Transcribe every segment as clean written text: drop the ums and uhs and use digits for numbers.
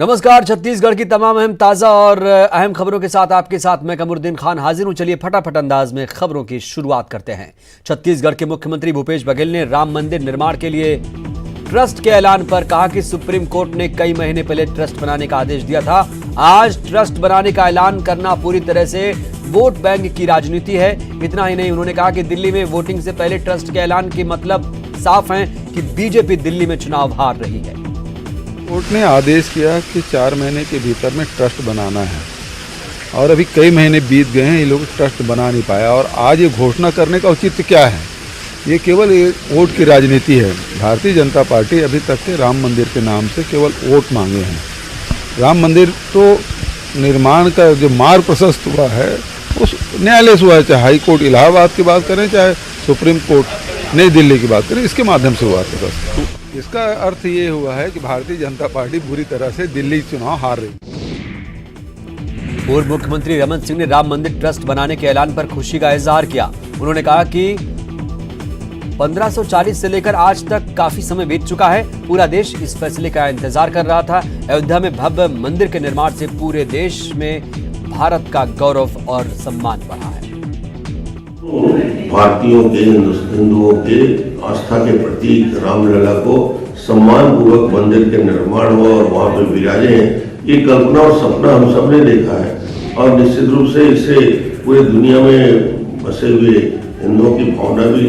नमस्कार। छत्तीसगढ़ की तमाम अहम ताज़ा और अहम खबरों के साथ आपके साथ मैं कमरुद्दीन खान हाजिर हूं। चलिए फटाफट अंदाज में खबरों की शुरुआत करते हैं। छत्तीसगढ़ के मुख्यमंत्री भूपेश बघेल ने राम मंदिर निर्माण के लिए ट्रस्ट के ऐलान पर कहा कि सुप्रीम कोर्ट ने कई महीने पहले ट्रस्ट बनाने का आदेश दिया था। आज ट्रस्ट बनाने का ऐलान करना पूरी तरह से वोट बैंक की राजनीति है। इतना ही नहीं, उन्होंने कहा कि दिल्ली में वोटिंग से पहले ट्रस्ट के ऐलान के मतलब साफ है कि बीजेपी दिल्ली में चुनाव हार रही है। कोर्ट ने आदेश किया कि 4 महीने के भीतर में ट्रस्ट बनाना है और अभी कई महीने बीत गए हैं, ये लोग ट्रस्ट बना नहीं पाया। और आज ये घोषणा करने का औचित्य क्या है? ये केवल वोट की राजनीति है। भारतीय जनता पार्टी अभी तक के राम मंदिर के नाम से केवल वोट मांगे हैं। राम मंदिर तो निर्माण का जो मार्ग प्रशस्त हुआ है उस न्यायालय से हुआ है, चाहे हाई कोर्ट इलाहाबाद की बात करें चाहे सुप्रीम कोर्ट नई दिल्ली की बात करें, इसके माध्यम से हुआ प्रशस्त। इसका अर्थ ये हुआ है कि भारतीय जनता पार्टी बुरी तरह से दिल्ली चुनाव हार रही है। पूर्व मुख्यमंत्री रमन सिंह ने राम मंदिर ट्रस्ट बनाने के ऐलान पर खुशी का इजहार किया। उन्होंने कहा कि 1540 से लेकर आज तक काफी समय बीत चुका है। पूरा देश इस फैसले का इंतजार कर रहा था। अयोध्या में भव्य मंदिर के निर्माण से पूरे देश में भारत का गौरव और सम्मान बढ़ा है। भारतीयों के, हिंदुओं के आस्था के प्रतीक रामलला को सम्मान पूर्वक मंदिर के निर्माण हो और वहाँ पे विराजे हैं, ये कल्पना और सपना हम सब ने देखा है। और निश्चित रूप से इससे पूरी दुनिया में बसे हुए हिंदुओं की भावना भी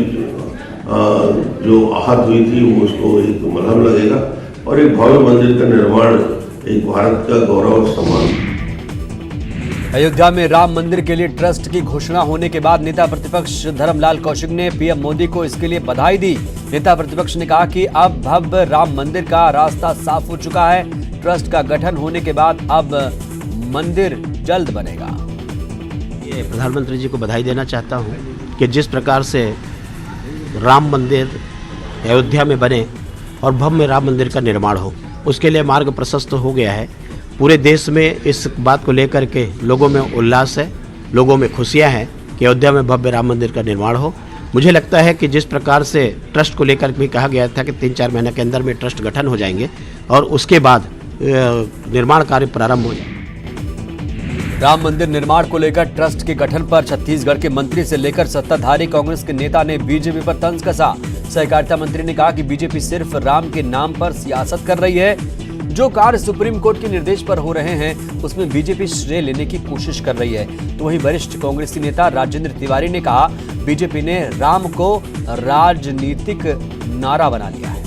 जो आहत हुई थी वो उसको एक मलहम लगेगा और एक भव्य मंदिर का निर्माण एक भारत का गौरव और सम्मान। अयोध्या में राम मंदिर के लिए ट्रस्ट की घोषणा होने के बाद नेता प्रतिपक्ष धर्मलाल कौशिक ने पीएम मोदी को इसके लिए बधाई दी। नेता प्रतिपक्ष ने कहा कि अब भव्य राम मंदिर का रास्ता साफ हो चुका है। ट्रस्ट का गठन होने के बाद अब मंदिर जल्द बनेगा। ये प्रधानमंत्री जी को बधाई देना चाहता हूँ कि जिस प्रकार से राम मंदिर अयोध्या में बने और भव्य राम मंदिर का निर्माण हो, उसके लिए मार्ग प्रशस्त हो गया है। पूरे देश में इस बात को लेकर के लोगों में उल्लास है, लोगों में खुशियां हैं कि अयोध्या में भव्य राम मंदिर का निर्माण हो। मुझे लगता है कि जिस प्रकार से ट्रस्ट को लेकर भी कहा गया था कि 3-4 महीने के अंदर में ट्रस्ट गठन हो जाएंगे और उसके बाद निर्माण कार्य प्रारंभ हो जाएगा। राम मंदिर निर्माण को लेकर ट्रस्ट के गठन पर छत्तीसगढ़ के मंत्री से लेकर सत्ताधारी कांग्रेस के नेता ने बीजेपी पर तंज कसा। सहकारिता मंत्री ने कहा कि बीजेपी सिर्फ राम के नाम पर सियासत कर रही है। जो कार्य सुप्रीम कोर्ट के निर्देश पर हो रहे हैं उसमें बीजेपी श्रेय लेने की कोशिश कर रही है। तो वहीं वरिष्ठ कांग्रेसी नेता राजेंद्र तिवारी ने कहा बीजेपी ने राम को राजनीतिक नारा बना लिया है।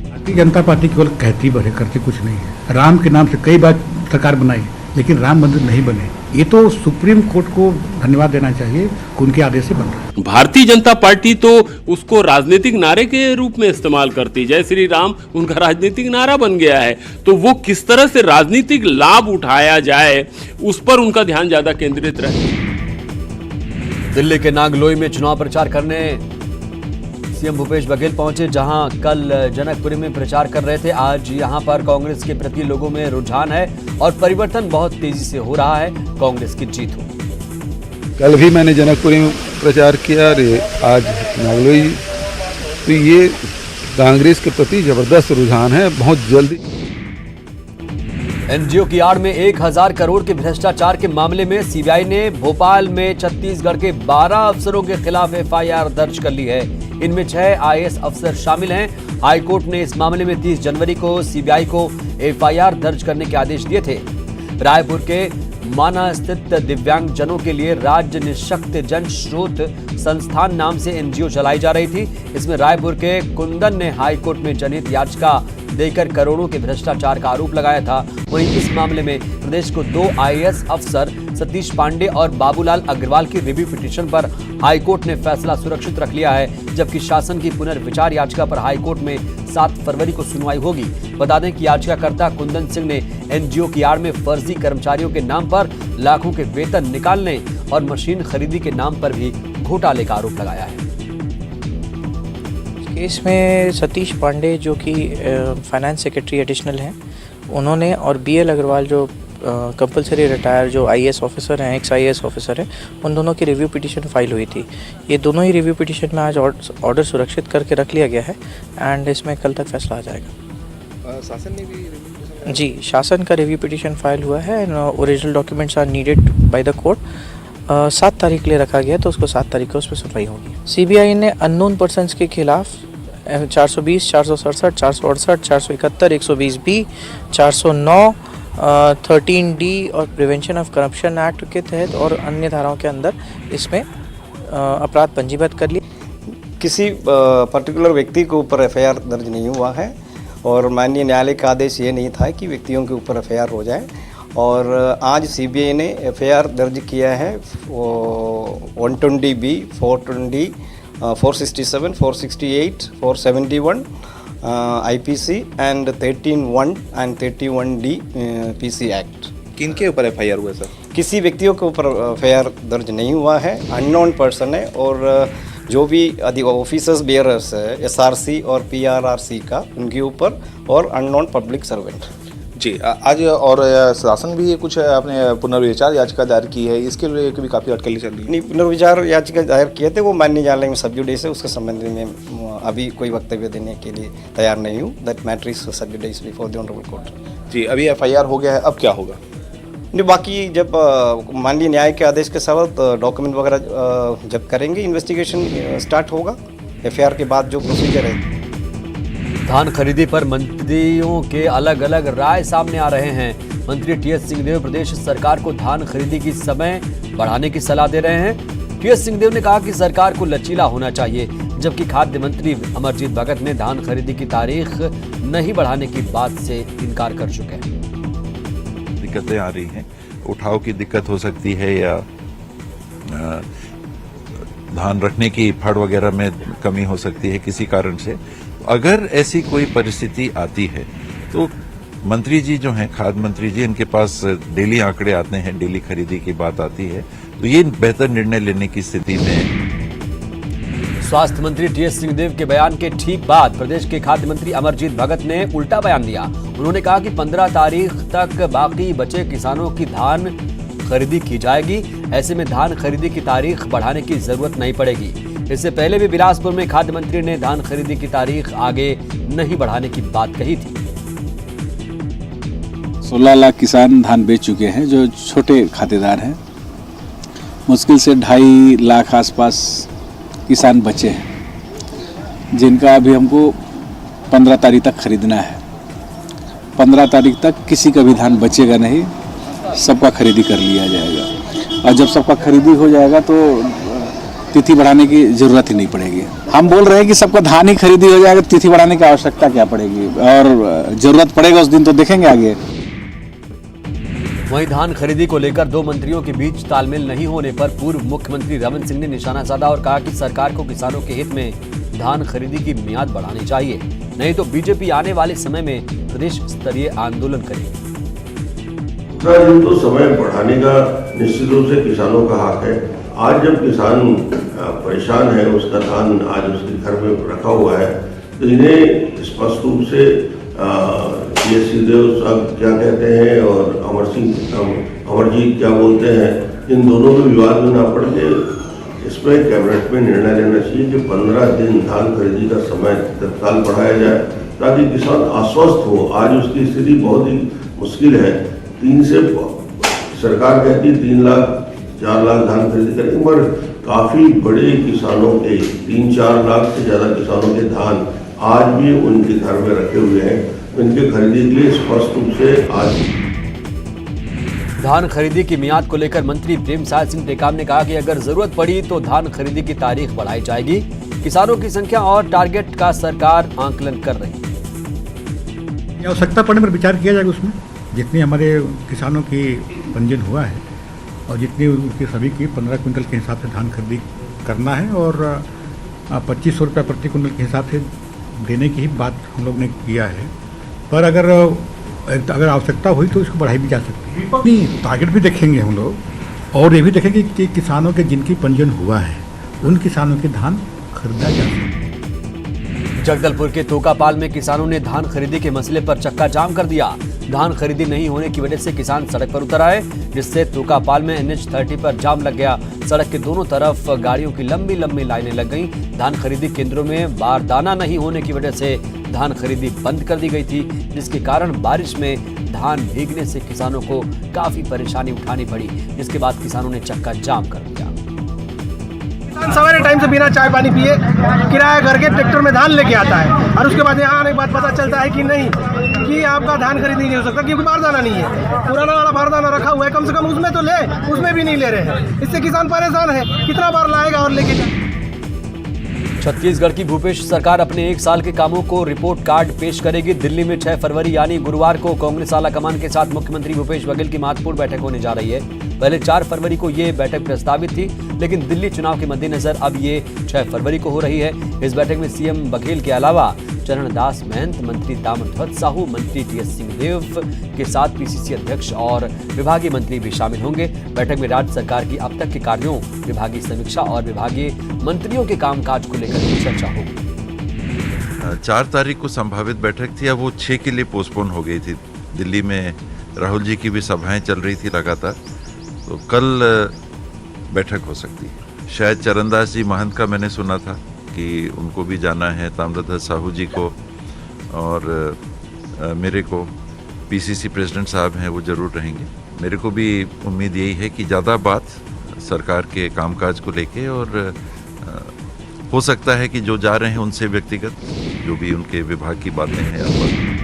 भारतीय जनता पार्टी केवल कहती बढ़े, करती कुछ नहीं है। राम के नाम से कई बार सरकार बनाई लेकिन राम मंदिर नहीं बने। ये तो सुप्रीम कोर्ट को धन्यवाद देना चाहिए, उनके आदेश से बन रहा है। भारतीय जनता पार्टी तो उसको राजनीतिक नारे के रूप में इस्तेमाल करती है। जय श्री राम उनका राजनीतिक नारा बन गया है, तो वो किस तरह से राजनीतिक लाभ उठाया जाए उस पर उनका ध्यान ज्यादा केंद्रित रहे। दिल्ली के नागलोई में चुनाव प्रचार करने सीएम भूपेश बघेल पहुंचे, जहां कल जनकपुरी में प्रचार कर रहे थे। आज यहां पर कांग्रेस के प्रति लोगों में रुझान है और परिवर्तन बहुत तेजी से हो रहा है। कांग्रेस की जीत हो। कल भी मैंने जनकपुरी में प्रचार किया, आज नागलोई। तो ये कांग्रेस के प्रति जबरदस्त रुझान है। बहुत जल्दी एनजीओ की आड़ में 1000 करोड़ के भ्रष्टाचार के मामले में सीबीआई ने भोपाल में छत्तीसगढ़ के 12 अफसरों के खिलाफ एफआईआर दर्ज कर ली है। इनमें 6 आईएएस अफसर शामिल हैं। हाईकोर्ट ने इस मामले में 30 जनवरी को सीबीआई को एफआईआर दर्ज करने के आदेश दिए थे। रायपुर के माना स्थित दिव्यांग जनों के लिए राज्य निःशक्त जन स्रोत संस्थान नाम से एनजीओ चलाई जा रही थी। इसमें रायपुर के कुंदन ने हाईकोर्ट में जनहित याचिका देकर करोड़ों के भ्रष्टाचार का आरोप लगाया था। वहीं इस मामले में प्रदेश को 2 आईएएस अफसर सतीश पांडे और बाबूलाल अग्रवाल की रिव्यू पिटीशन पर हाईकोर्ट ने फैसला सुरक्षित रख लिया है, जबकि शासन की पुनर्विचार याचिका पर हाईकोर्ट में 7 फरवरी को सुनवाई होगी। बता दें कि याचिकाकर्ता कुंदन सिंह ने एनजीओ की आड़ में फर्जी कर्मचारियों के नाम पर लाखों के वेतन निकालने और मशीन खरीदी के नाम पर भी घोटाले का आरोप लगाया है। केस में सतीश पांडे जो कि फाइनेंस सेक्रेटरी एडिशनल हैं, उन्होंने और बीएल अग्रवाल जो कंपलसरी रिटायर जो आईएएस ऑफिसर हैं, एक्स आईएएस ऑफिसर हैं, उन दोनों की रिव्यू पिटीशन फाइल हुई थी। ये दोनों ही रिव्यू पिटीशन में आज ऑर्डर सुरक्षित करके रख लिया गया है एंड इसमें कल तक फैसला आ जाएगा। शासन ने भी जी, शासन का रिव्यू पिटीशन फाइल हुआ है and original documents are needed by the court. 7 तारीख के लिए रखा गया तो उसको 7 तारीख को उस पर सुनवाई होगी। सीबीआई ने अननोन पर्सन्स के खिलाफ 420, 467, 468, 471, 120B, 409, 13D और प्रिवेंशन ऑफ करप्शन एक्ट के तहत और अन्य धाराओं के अंदर इसमें अपराध पंजीबद्ध कर लिया। किसी पर्टिकुलर व्यक्ति के ऊपर एफआईआर दर्ज नहीं हुआ है और माननीय न्यायालय का आदेश ये नहीं था कि व्यक्तियों के ऊपर एफआईआर हो जाए। और आज सीबीआई ने एफआईआर दर्ज किया है 120B, 420, 467, 468, 471 IPC and 13(1) and 31D PC act. किन के ऊपर एफआईआर हुआ सर? किसी व्यक्तियों के ऊपर एफआईआर दर्ज नहीं हुआ है, अननोन पर्सन है और जो भी ऑफिसर्स बेयरर्स है SRC और PRRC का उनके ऊपर और अननोन पब्लिक सर्वेंट। जी, आज और शासन भी कुछ आपने पुनर्विचार याचिका दायर की है, इसके लिए भी काफ़ी अटकलें चल रही है। नहीं, पुनर्विचार याचिका दायर किए थे, वो माननीय न्यायालय में सब जुडिस है, उसके संबंध में अभी कोई वक्तव्य देने के लिए तैयार नहीं हूँ। That matter is sub judice before the honourable court. जी, अभी एफआईआर हो गया है, अब क्या होगा? नहीं, बाकी जब माननीय न्याय के आदेश के साथ डॉक्यूमेंट वगैरह जब करेंगे, इन्वेस्टिगेशन स्टार्ट होगा। एफआईआर के बाद जो प्रोसीजर है। धान खरीदी पर मंत्रियों के अलग अलग राय सामने आ रहे हैं। मंत्री टीएस सिंहदेव प्रदेश सरकार को धान खरीदी की समय बढ़ाने की सलाह दे रहे हैं। टीएस सिंहदेव ने कहा कि सरकार को लचीला होना चाहिए, जबकि खाद्य मंत्री अमरजीत भगत ने धान खरीदी की तारीख नहीं बढ़ाने की बात से इनकार कर चुके हैं। दिक्कतें आ रही हैं, उठाव की दिक्कत हो सकती है या धान रखने की फड़ वगैरह में कमी हो सकती है किसी कारण से। अगर ऐसी कोई परिस्थिति आती है तो मंत्री जी जो हैं, खाद्य मंत्री जी, इनके पास डेली आंकड़े आते हैं, डेली खरीदी की बात आती है, तो ये बेहतर निर्णय लेने की स्थिति में। स्वास्थ्य मंत्री टीएस सिंहदेव के बयान के ठीक बाद प्रदेश के खाद्य मंत्री अमरजीत भगत ने उल्टा बयान दिया। उन्होंने कहा कि 15 तारीख तक बाकी बचे किसानों की धान खरीदी की जाएगी। ऐसे में धान खरीदी की तारीख बढ़ाने की जरूरत नहीं पड़ेगी। इससे पहले भी बिलासपुर में खाद्य मंत्री ने धान खरीदी की तारीख आगे नहीं बढ़ाने की बात कही थी। 16 लाख किसान धान बेच चुके हैं जो छोटे खातेदार हैं। मुश्किल से 2.5 लाख आसपास किसान बचे हैं जिनका अभी हमको 15 तारीख तक खरीदना है। 15 तारीख तक किसी का भी धान बचेगा नहीं, सबका खरीदी कर लिया जाएगा। और जब सबका खरीदी हो जाएगा तो तिथि बढ़ाने की जरूरत ही नहीं पड़ेगी। हम बोल रहे हैं कि सबका धान ही खरीदी हो जाएगा, तिथि बढ़ाने की आवश्यकता क्या पड़ेगी, और जरूरत पड़ेगा उस दिन तो देखेंगे आगे। वहीं धान खरीदी को लेकर दो मंत्रियों के बीच तालमेल नहीं होने पर पूर्व मुख्यमंत्री रमन सिंह ने निशाना साधा और कहा कि सरकार को किसानों के हित में धान खरीदी की मियाद बढ़ानी चाहिए, नहीं तो बीजेपी आने वाले समय में प्रदेश स्तरीय आंदोलन करेगी। तो समय बढ़ाने का निश्चित रूप से किसानों का हक है। आज जब किसान परेशान है, उसका धान आज उसके घर में रखा हुआ है, तो इन्हें स्पष्ट रूप से टीएस सिंहदेव साहब क्या कहते हैं और अमरजीत क्या बोलते हैं, इन दोनों में विवाद में ना पड़ के इसमें कैबिनेट में निर्णय लेना चाहिए कि 15 दिन धान खरीदी का समय तत्काल बढ़ाया जाए ताकि किसान आश्वस्त हो। आज उसकी स्थिति बहुत ही मुश्किल है। 3 से सरकार कहती 3 लाख 4 लाख धान खरीदी करेंगे, पर काफ़ी बड़े किसानों के 3-4 लाख से ज़्यादा किसानों के धान आज भी उनके घर में रखे हुए हैं। उनके खरीदी के लिए स्पष्ट रूप से आज धान खरीदी की मियाद को लेकर मंत्री प्रेमसाय सिंह टेकाम ने कहा कि अगर जरूरत पड़ी तो धान खरीदी की तारीख बढ़ाई जाएगी। किसानों की संख्या और टारगेट का सरकार आंकलन कर रही है। आवश्यकता पड़ने पर विचार किया जाएगा। उसमें जितनी हमारे किसानों की पंजीयन हुआ है और जितनी उनकी सभी की 15 क्विंटल के हिसाब से धान खरीदी करना है और 2500 रुपये प्रति क्विंटल के हिसाब से देने की ही बात हम लोग ने किया है। पर अगर आवश्यकता हुई तो इसको बढ़ाई भी जा सकती है। नहीं, टारगेट भी देखेंगे हम लोग और ये भी देखेंगे कि किसानों के जिनकी पंजीयन हुआ है उन किसानों के धान खरीदा जा सकता है। जगदलपुर के तोकापाल में किसानों ने धान खरीदी के मसले पर चक्का जाम कर दिया। धान खरीदी नहीं होने की वजह से किसान सड़क पर उतर आए, जिससे तुर्कापाल में NH30 पर जाम लग गया। सड़क के दोनों तरफ गाड़ियों की लंबी लंबी लाइनें लग गईं। धान खरीदी केंद्रों में बारदाना नहीं होने की वजह से धान खरीदी बंद कर दी गई थी, जिसके कारण बारिश में धान भीगने से किसानों को काफी परेशानी उठानी पड़ी, जिसके बाद किसानों ने चक्का जाम कर दिया। किसान सवेरे टाइम से बिना चाय पानी पिए किराया करके ट्रैक्टर में धान लेके आता है और उसके बाद यहाँ आने के बाद पता चलता है कि नहीं कि आपका धान खरीद नहीं हो सकता क्योंकि बारदाना नहीं है। पुराना वाला बारदाना रखा हुआ है, कम से कम उसमें तो ले, उसमें भी नहीं ले रहे हैं। इससे किसान परेशान है, कितना बार लाएगा और लेके जाएगा। छत्तीसगढ़ की भूपेश सरकार अपने 1 साल के कामों को रिपोर्ट कार्ड पेश करेगी। दिल्ली में 6 फरवरी यानी गुरुवार को कांग्रेस आला कमान के साथ मुख्यमंत्री भूपेश बघेल की महत्वपूर्ण बैठक होने जा रही है। पहले 4 फरवरी को ये बैठक प्रस्तावित थी, लेकिन दिल्ली चुनाव के मद्देनजर अब ये 6 फरवरी को हो रही है। इस बैठक में सीएम बघेल के अलावा चरणदास महंत, मंत्री ताम्रध्वज साहू, मंत्री टीएस सिंहदेव के साथ पीसीसी अध्यक्ष और विभागीय मंत्री भी शामिल होंगे। बैठक में राज्य सरकार की अब तक के कार्यों, विभागीय समीक्षा और विभागीय मंत्रियों के कामकाज को लेकर भी चर्चा होगी। 4 तारीख को संभावित बैठक थी, अब वो 6 के लिए पोस्टपोन हो गई थी। दिल्ली में राहुल जी की भी सभाएं चल रही थी लगातार, तो कल बैठक हो सकती है। शायद चरणदास जी महंत का मैंने सुना था कि उनको भी जाना है, ताम्रध्वज साहू जी को और मेरे को, पीसीसी प्रेसिडेंट साहब हैं वो ज़रूर रहेंगे। मेरे को भी उम्मीद यही है कि ज़्यादा बात सरकार के कामकाज को लेके, और हो सकता है कि जो जा रहे हैं उनसे व्यक्तिगत जो भी उनके विभाग की बातें हैं।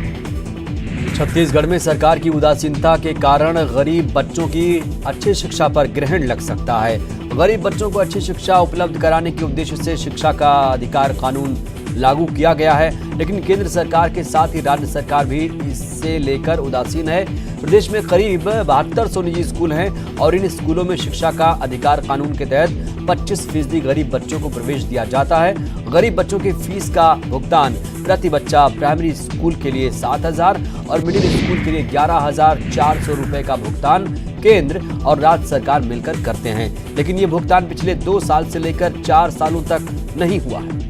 छत्तीसगढ़ में सरकार की उदासीनता के कारण गरीब बच्चों की अच्छी शिक्षा पर ग्रहण लग सकता है। गरीब बच्चों को अच्छी शिक्षा उपलब्ध कराने के उद्देश्य से शिक्षा का अधिकार कानून लागू किया गया है, लेकिन केंद्र सरकार के साथ ही राज्य सरकार भी इससे लेकर उदासीन है। प्रदेश में करीब 7200 निजी स्कूल हैं और इन स्कूलों में शिक्षा का अधिकार कानून के तहत 25% गरीब बच्चों को प्रवेश दिया जाता है। गरीब बच्चों की फीस का भुगतान प्रति बच्चा प्राइमरी स्कूल के लिए 7,000 और मिडिल स्कूल के लिए 11,400 रुपए का भुगतान केंद्र और राज्य सरकार मिलकर करते हैं, लेकिन ये भुगतान पिछले 2 साल से लेकर 4 सालों तक नहीं हुआ है।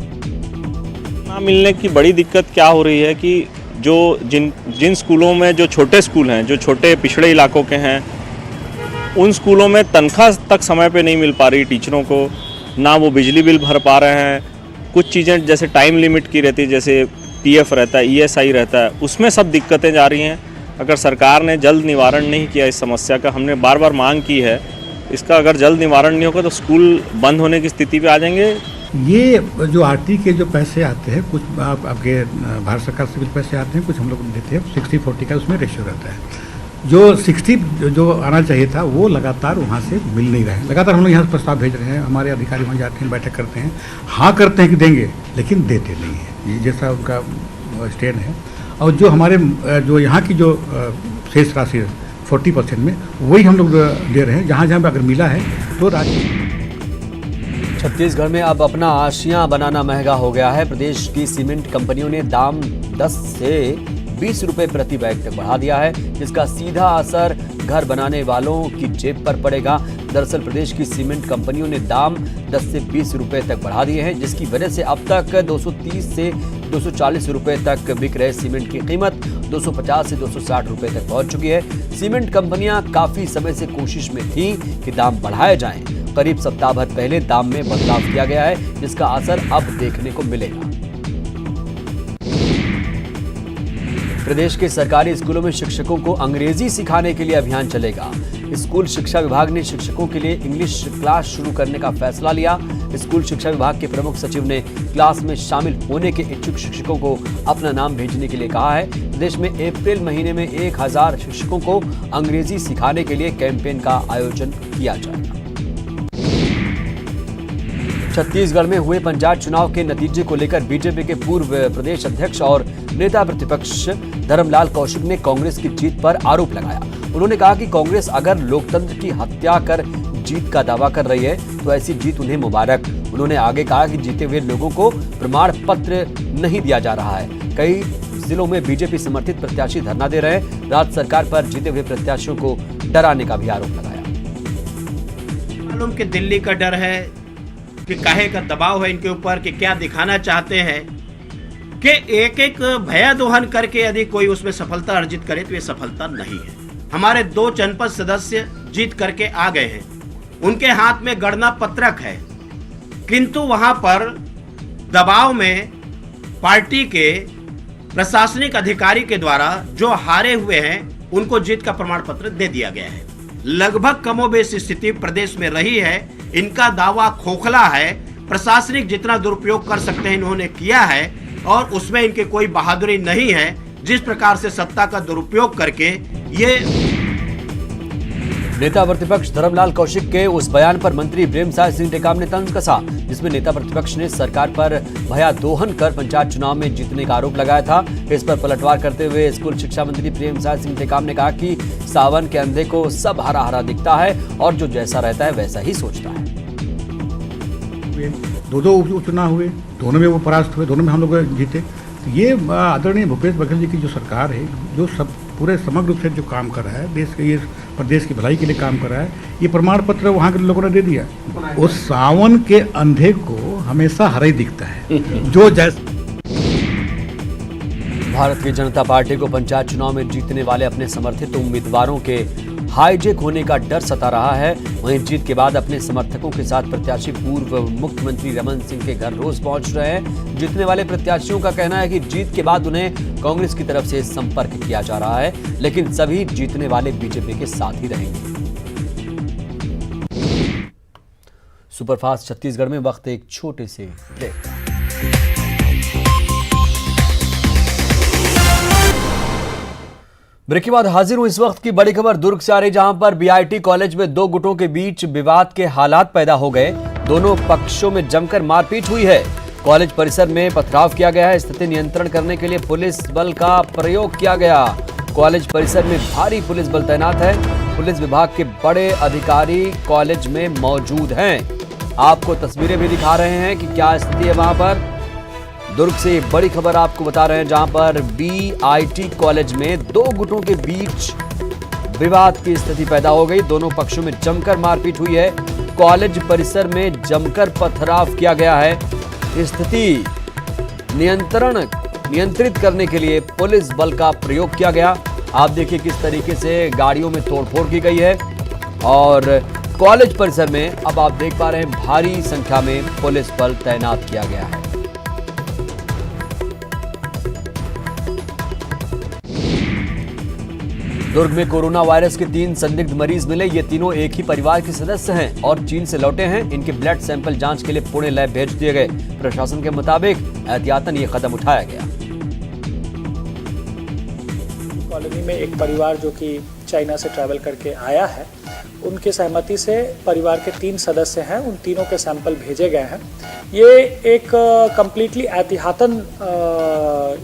ना मिलने की बड़ी दिक्कत क्या हो रही है कि जो जिन स्कूलों में जो छोटे स्कूल हैं, जो छोटे पिछड़े इलाकों के हैं, उन स्कूलों में तनख्वाह तक समय पे नहीं मिल पा रही टीचरों को, ना वो बिजली बिल भर पा रहे हैं। कुछ चीज़ें जैसे टाइम लिमिट की रहती है, जैसे पीएफ रहता है, ईएसआई रहता है, उसमें सब दिक्कतें जा रही हैं। अगर सरकार ने जल्द निवारण नहीं किया इस समस्या का, हमने बार बार मांग की है, इसका अगर जल्द निवारण नहीं होगा तो स्कूल बंद होने की स्थिति पे आ जाएंगे। ये जो आरटी के जो पैसे आते हैं, कुछ आपके भारत सरकार से भी पैसे आते हैं, कुछ हम लोग देते हैं, 60-40 का उसमें रेशियो रहता है। जो 60 जो आना चाहिए था वो लगातार वहाँ से मिल नहीं रहा है। लगातार हम लोग यहाँ प्रस्ताव भेज रहे हैं, हमारे अधिकारी वहाँ जाते हैं, बैठक करते हैं, हाँ करते हैं कि देंगे, लेकिन देते नहीं हैं, ये जैसा उनका स्टैंड है। और जो हमारे जो यहाँ की जो शेष राशि 40% में वही हम लोग दे रहे हैं, जहाँ जहाँ अगर मिला है तो राज्य। छत्तीसगढ़ में अब अपना आशियां बनाना महंगा हो गया है। प्रदेश की सीमेंट कंपनियों ने दाम 10 से 20 रुपए प्रति बैग तक बढ़ा दिया है, जिसका सीधा असर घर बनाने वालों की जेब पर पड़ेगा। दरअसल प्रदेश की सीमेंट कंपनियों ने दाम 10 से 20 रुपए तक बढ़ा दिए हैं, जिसकी वजह से अब तक 230 से 240 रुपए तक बिक रहे सीमेंट की कीमत 250 से 260 रुपए तक पहुंच चुकी है। सीमेंट कंपनियां काफी समय से कोशिश में थी कि दाम बढ़ाए जाएं। करीब सप्ताह भर पहले दाम में बदलाव किया गया है, जिसका असर अब देखने को मिलेगा। प्रदेश के सरकारी स्कूलों में शिक्षकों को अंग्रेजी सिखाने के लिए अभियान चलेगा। स्कूल शिक्षा विभाग ने शिक्षकों के लिए इंग्लिश क्लास शुरू करने का फैसला लिया। स्कूल शिक्षा विभाग के प्रमुख सचिव ने क्लास में शामिल होने के इच्छुक शिक्षकों को अपना नाम भेजने के लिए कहा है। प्रदेश में अप्रैल महीने में 1000 शिक्षकों को अंग्रेजी सिखाने के लिए कैंपेन का आयोजन किया जाएगा। छत्तीसगढ़ में हुए पंचायत चुनाव के नतीजे को लेकर बीजेपी के पूर्व प्रदेश अध्यक्ष और नेता प्रतिपक्ष धर्मलाल कौशिक ने कांग्रेस की जीत पर आरोप लगाया। उन्होंने कहा कि कांग्रेस अगर लोकतंत्र की हत्या कर जीत का दावा कर रही है तो ऐसी जीत उन्हें मुबारक। उन्होंने आगे कहा कि जीते हुए लोगों को प्रमाण पत्र नहीं दिया जा रहा है। कई जिलों में बीजेपी समर्थित प्रत्याशी धरना दे रहे हैं। राज्य सरकार पर जीते हुए प्रत्याशियों को डराने का भी आरोप लगाया। मालूम कि दिल्ली का डर है कि काहे का दबाव है इनके ऊपर कि क्या दिखाना चाहते हैं कि एक एक भया दोहन करके यदि कोई उसमें सफलता अर्जित करे तो ये सफलता नहीं है। हमारे 2 जनपद सदस्य जीत करके आ गए हैं, उनके हाथ में गणना पत्रक है, किंतु वहां पर दबाव में पार्टी के प्रशासनिक अधिकारी के द्वारा जो हारे हुए हैं उनको जीत का प्रमाण पत्र दे दिया गया है। लगभग कमोबेश स्थिति प्रदेश में रही है। इनका दावा खोखला है, प्रशासनिक जितना दुरुपयोग कर सकते हैं इन्होंने किया है और उसमें इनकी कोई बहादुरी नहीं है। जिस प्रकार से सत्ता का दुरुपयोग करके ये नेता प्रतिपक्ष धर्मलाल कौशिक के उस बयान पर मंत्री प्रेमसाय सिंह टेकाम ने तंज कसा, जिसमें नेता प्रतिपक्ष ने सरकार पर भया दोहन कर पंचायत चुनाव में जीतने का आरोप लगाया था। इस पर पलटवार करते हुए स्कूल शिक्षा मंत्री प्रेमसाय सिंह टेकाम ने कहा कि सावन के अंधे को सब हरा हरा दिखता है और जो जैसा रहता है वैसा ही सोचता है। 2 उपचुनाव हुए, दोनों में वो परास्त हुए, दोनों में हम लोग जीते। तो ये आदरणीय भूपेश बघेल जी की जो सरकार है, जो सब पूरे समग्र रूप से जो काम कर रहा है, देश के ये प्रदेश की भलाई के लिए काम कर रहा है, ये प्रमाण पत्र वहाँ के लोगों ने दे दिया। उस सावन के अंधे को हमेशा हरा ही दिखता है, जो जैसे भारतीय जनता पार्टी को पंचायत चुनाव में जीतने वाले अपने समर्थित उम्मीदवारों के हाईजैक होने का डर सता रहा है। वहीं जीत के बाद अपने समर्थकों के साथ प्रत्याशी पूर्व मुख्यमंत्री रमन सिंह के घर रोज पहुंच रहे हैं। जीतने वाले प्रत्याशियों का कहना है कि जीत के बाद उन्हें कांग्रेस की तरफ से संपर्क किया जा रहा है, लेकिन सभी जीतने वाले बीजेपी के साथ ही रहेंगे। सुपरफास्ट छत्तीसगढ़ में वक्त एक छोटे से ब्रेक। ब्रेक के बाद हाजिर हूं। इस वक्त की बड़ी खबर दुर्ग से आ रही, जहां पर बीआईटी कॉलेज में 2 गुटों के बीच विवाद के हालात पैदा हो गए। दोनों पक्षों में जमकर मारपीट हुई है। कॉलेज परिसर में पथराव किया गया है। स्थिति नियंत्रण करने के लिए पुलिस बल का प्रयोग किया गया। कॉलेज परिसर में भारी पुलिस बल तैनात है। पुलिस विभाग के बड़े अधिकारी कॉलेज में मौजूद हैं। आपको तस्वीरें भी दिखा रहे हैं कि क्या स्थिति है वहां पर। दुर्ग से बड़ी खबर आपको बता रहे हैं, जहां पर बीआईटी कॉलेज में 2 गुटों के बीच विवाद की स्थिति पैदा हो गई। दोनों पक्षों में जमकर मारपीट हुई है। कॉलेज परिसर में जमकर पथराव किया गया है। स्थिति नियंत्रित करने के लिए पुलिस बल का प्रयोग किया गया। आप देखिए किस तरीके से गाड़ियों में तोड़फोड़ की गई है और कॉलेज परिसर में अब आप देख पा रहे हैं भारी संख्या में पुलिस बल तैनात किया गया है। दुर्ग में कोरोना वायरस के 3 संदिग्ध मरीज मिले। ये तीनों एक ही परिवार के सदस्य हैं और चीन से लौटे हैं। इनके ब्लड सैंपल जांच के लिए पुणे लैब भेज दिए गए। प्रशासन के मुताबिक एहतियातन ये कदम उठाया गया। कॉलोनी में एक परिवार जो कि चाइना से ट्रैवल करके आया है, उनकी सहमति से परिवार के 3 सदस्य हैं, उन तीनों के सैंपल भेजे गए हैं। ये एक कंप्लीटली एहतियातन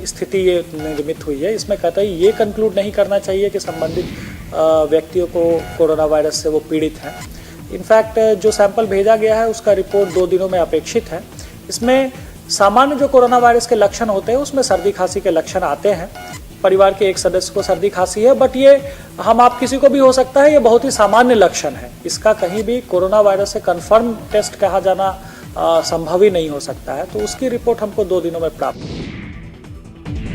स्थिति ये निर्मित हुई है। इसमें कतई ये कंक्लूड नहीं करना चाहिए कि संबंधित व्यक्तियों को कोरोना वायरस से वो पीड़ित हैं। इनफैक्ट जो सैंपल भेजा गया है उसका रिपोर्ट 2 दिनों में अपेक्षित है। इसमें सामान्य जो कोरोना वायरस के लक्षण होते हैं उसमें सर्दी खांसी के लक्षण आते हैं। परिवार के एक सदस्य को सर्दी खांसी है, बट ये हम आप किसी को भी हो सकता है, ये बहुत ही सामान्य लक्षण है। इसका कहीं भी कोरोना वायरस से कंफर्म टेस्ट कहा जाना संभव ही नहीं हो सकता है। तो उसकी रिपोर्ट हमको 2 दिनों में प्राप्त।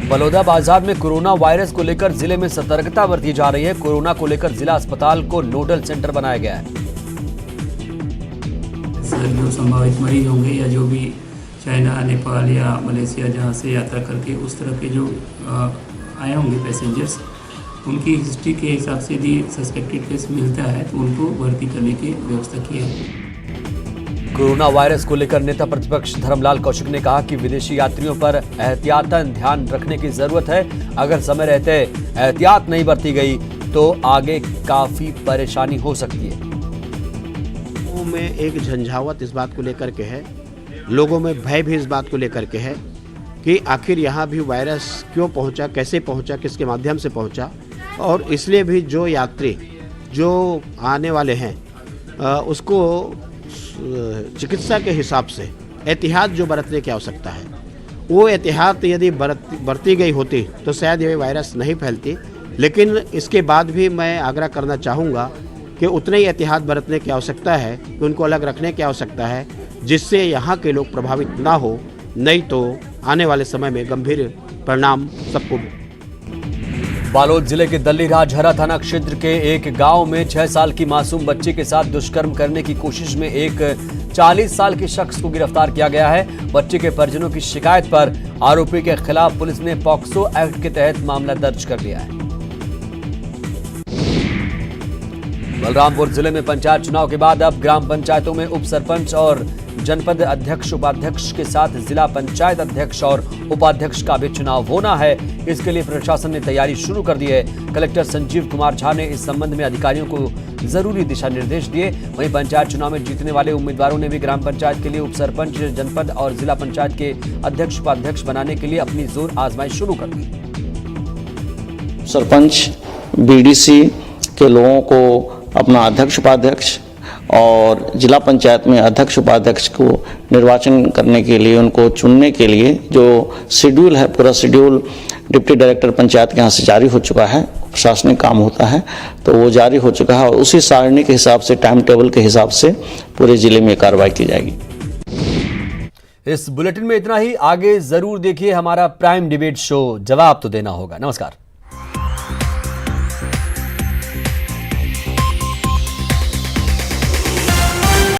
बलौदा बाजार में कोरोना वायरस को लेकर जिले में सतर्कता बरती जा रही है। कोरोना को लेकर जिला अस्पताल को नोडल सेंटर बनाया गया है। जो संभावित मरीज होंगे या जो भी चाइना, नेपाल या मलेशिया जहाँ से यात्रा करके उस तरह के जो आए होंगे पैसेंजर्स, उनकी हिस्ट्री के हिसाब से यदि सस्पेक्टेड केस मिलता है तो उनको भर्ती करने की व्यवस्था की है। कोरोना वायरस को लेकर नेता प्रतिपक्ष धर्मलाल कौशिक ने कहा कि विदेशी यात्रियों पर एहतियातन ध्यान रखने की जरूरत है। अगर समय रहते एहतियात नहीं बरती गई तो आगे काफी परेशानी हो सकती है। लोगों में एक झंझावत इस बात को लेकर के है, लोगों में भय भी इस बात को लेकर के है कि आखिर यहाँ भी वायरस क्यों पहुँचा, कैसे पहुँचा, किसके माध्यम से पहुँचा। और इसलिए भी जो यात्री जो आने वाले हैं उसको चिकित्सा के हिसाब से एहतियात जो बरतने की आवश्यकता है, वो एहतियात यदि बरती गई होती तो शायद ये वायरस नहीं फैलती। लेकिन इसके बाद भी मैं आग्रह करना चाहूँगा कि उतने ही एहतियात बरतने की आवश्यकता है, कि उनको अलग रखने की आवश्यकता है, जिससे यहाँ के लोग प्रभावित ना हो। नहीं तो आने वाले समय में गंभीर परिणाम सबको। बालोद जिले के दल्लीराजहरा थाना क्षेत्र के एक गांव में 6 साल की मासूम बच्ची के साथ दुष्कर्म करने की कोशिश में एक 40 साल के शख्स को गिरफ्तार किया गया है। बच्चे के परिजनों की शिकायत पर आरोपी के खिलाफ पुलिस ने पॉक्सो एक्ट के तहत मामला दर्ज कर लिया है। बलरामपुर जिले में पंचायत चुनाव के बाद अब ग्राम पंचायतों में उप सरपंच और जनपद अध्यक्ष उपाध्यक्ष के साथ जिला पंचायत अध्यक्ष और उपाध्यक्ष का भी चुनाव होना है। इसके लिए प्रशासन ने तैयारी शुरू कर दी है। कलेक्टर संजीव कुमार झा ने इस संबंध में अधिकारियों को जरूरी दिशा निर्देश दिए। वहीं पंचायत चुनाव में जीतने वाले उम्मीदवारों ने भी ग्राम पंचायत के लिए उप सरपंच, जनपद और जिला पंचायत के अध्यक्ष उपाध्यक्ष बनाने के लिए अपनी जोर आजमाइश शुरू कर दी। सरपंच, बीडीसी के लोगों को अपना अध्यक्ष उपाध्यक्ष और जिला पंचायत में अध्यक्ष उपाध्यक्ष को निर्वाचन करने के लिए, उनको चुनने के लिए जो शेड्यूल है, पूरा शेड्यूल डिप्टी डायरेक्टर पंचायत के यहाँ से जारी हो चुका है। प्रशासनिक काम होता है तो वो जारी हो चुका है और उसी सारणी के हिसाब से, टाइम टेबल के हिसाब से पूरे जिले में कार्रवाई की जाएगी। इस बुलेटिन में इतना ही। आगे जरूर देखिए हमारा प्राइम डिबेट शो, जवाब तो देना होगा। नमस्कार।